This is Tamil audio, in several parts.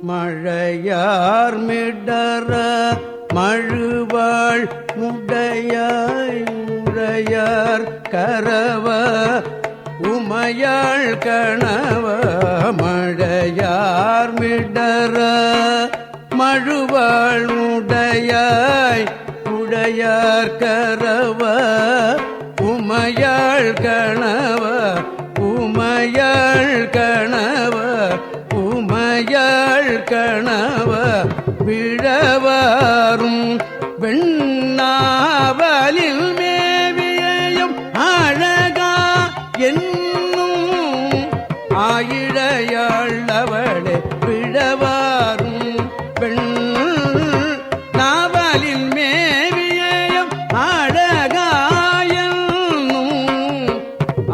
மழையார் மிடற மழுவாள் முடையாய் முறையார் கரவ உமையாள் கணவ மழையார் மிடற மழுவாள் முடையாய் உடையார் கரவ உமையாள் கணவ உமையாள் கணவ உமையாள் கணவ விழவாரும் வெண்ணாவலில் மேவியையும் அழகா என்னும் ஆயிழையாள் அவளே விழவாரும் வெண்ணாவலில் மேவியையும் அழகா என்னும்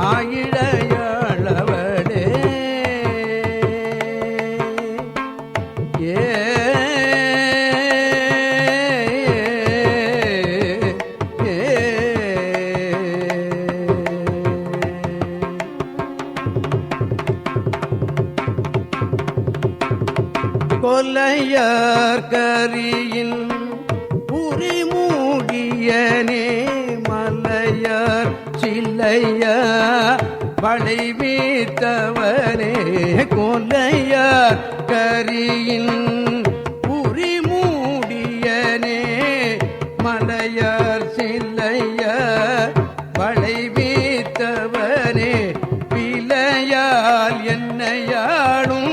ஆயிழையாள் அவளே கொலையார் கரியின் புரிமூடியனே மலையார் சில்லையா வளைவீத்தவனே கொலையார் கரியின் புரிமூடியனே மலையார் சில்லையா வளைவீத்தவனே பிழையால் என்னையாளும்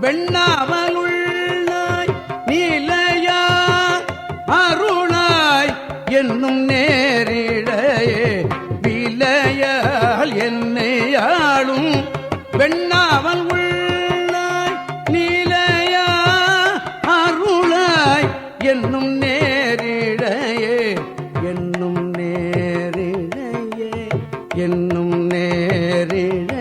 வெண்ணாவலுள்ளாய் நீலையா அருளாய் என்னும் நேரிழையே விலையால் என்னையாளும் வெண்ணாவல் உள்ளாய் நீலையா அருளாய் என்னும் நேரிழையே என்னும் நேரிழையே என்னும் நேரிழையே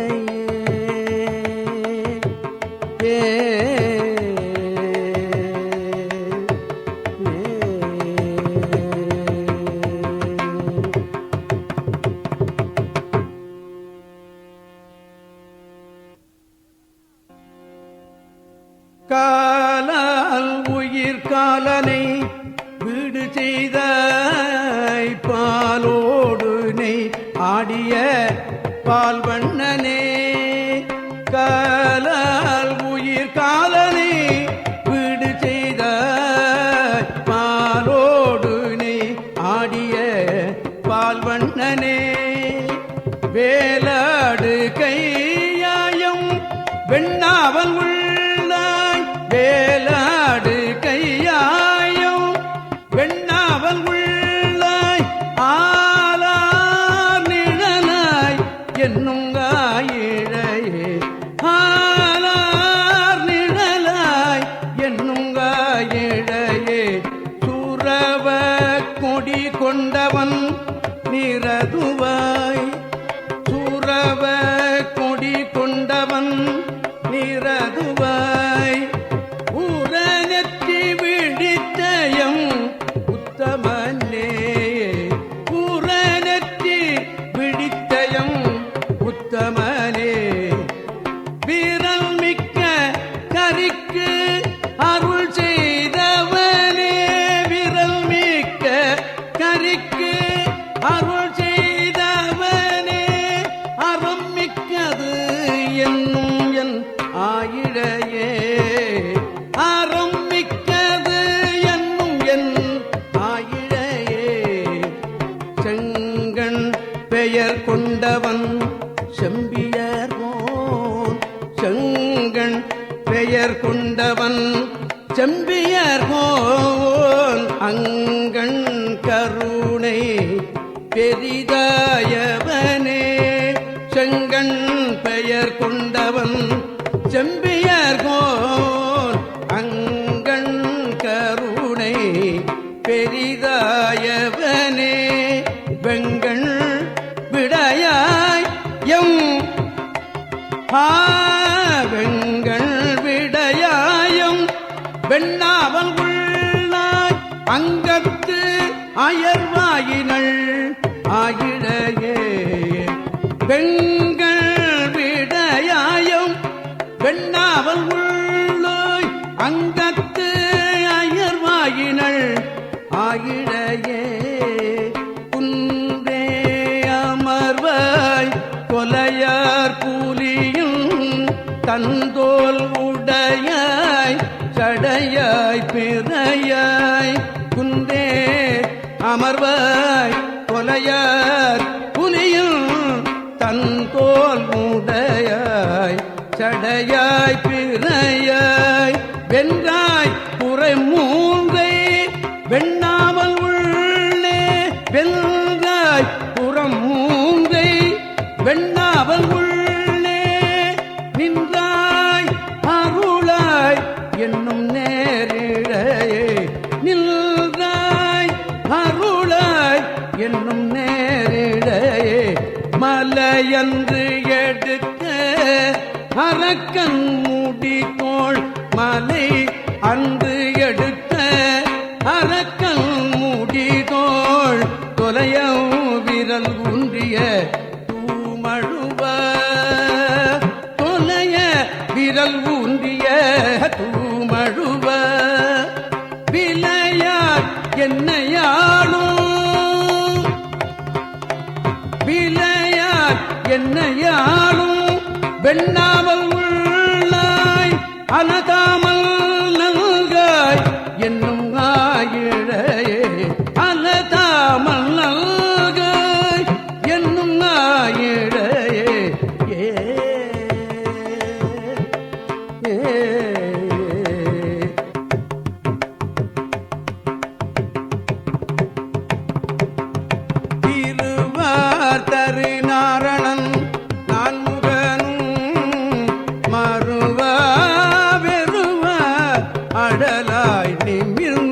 காலால் உயிர் காலனை வீடு செய்த பாலோடு நெய் ஆடிய பால் வண்ணனே காலால் உயிர் காலனை வீடு செய்த பாலோடு நெய் ஆடிய பால் வண்ணனே வேலாடு கையாயம் வெண்ணாவல் உள்ளாய் வேலாடு கையாயம் வெண்ணாவல் உள்ளாய் ஆலார் நிழலாய் என்னுங்காயிழையே ஆலார் நிழலாய் என்னுங்காயிழையே சுரவ கொடி கொண்டவன் நிரதுவாய் சுரவ கொடி கொண்டவன் நிரதுவாய் ஊரநெற்றி விழித்தயம் உத்தமனே ஊரநெற்றி விழித்தயம் உத்தமனே வீரல் மிக்க கரிக்கு அருள் செய்தவனே விரல் மிக்க கரிக்கு அருள் செய்தவனே அறம் மிக்கது என்னும் என் ஆயிழையே அறம் மிக்கது என்னும் என் ஆயிழையே செங்கண் பெயர் கொண்டவன் செம்பியர்கோன் செங்கண் பெயர் கொண்டவன் செம்பியர்கோன் அங்கண் கருணை பெரிதாயவனே செங்கண் பெயர் கொண்டவன் செம்பியர்கோன் அங்கண் கருணை பெரிதாயவனே வெங்கண் விடையாய் எம் வெங்கண் விடையாயம் வெண்ணாவல் உள்ளாய் அங்கத்து அயர்வாயினள் ஆயிழையே வெங்கண் விடையாயம் வெண்ணாவல் உள்ளாய் அங்கத்து அயர்வாயினள் ஆயிழையே குன்றே அமர்வாய் கொலையார் கூலியும் தந்தோல் உடையாய் சடையாய் பிறையாய் குன்றே அமர்வாய் கொலையார் புலியும் தந்தோல் உடையாய் சடையாய் பிறையாய் வென்றாய் புரை மூன்றை வெண்ணாமல் உள்ளே வென்றாய் புறம் மூன்றை வெண்ணாமல் உள்ளே நின்றாய் அருளாய் என்னும் நேரிழையே நின்றாய் அருளாய் என்னும் நேரிழையே மலையன்று எடுக்க அரக்கன் முடித்தோள் மலை அன்று எடுத்த அரக்கன் முடிதோள் தொலையும் விரல் ஊன்றிய தூமழுவ தொலைய விரல் ஊன்றிய தூமழுவ விளையார் என்னையாளும் விளையார் என்னையாளும் வெண்ணாமல் உள்ளாய் அலதாமல் நல்காய் என்னும் ஆயிழையே அலதாமல் நல்காய் என்னும் ஆயிழையே திருவார் தரு நாரணன் அடலாய் நிமிர்ந்து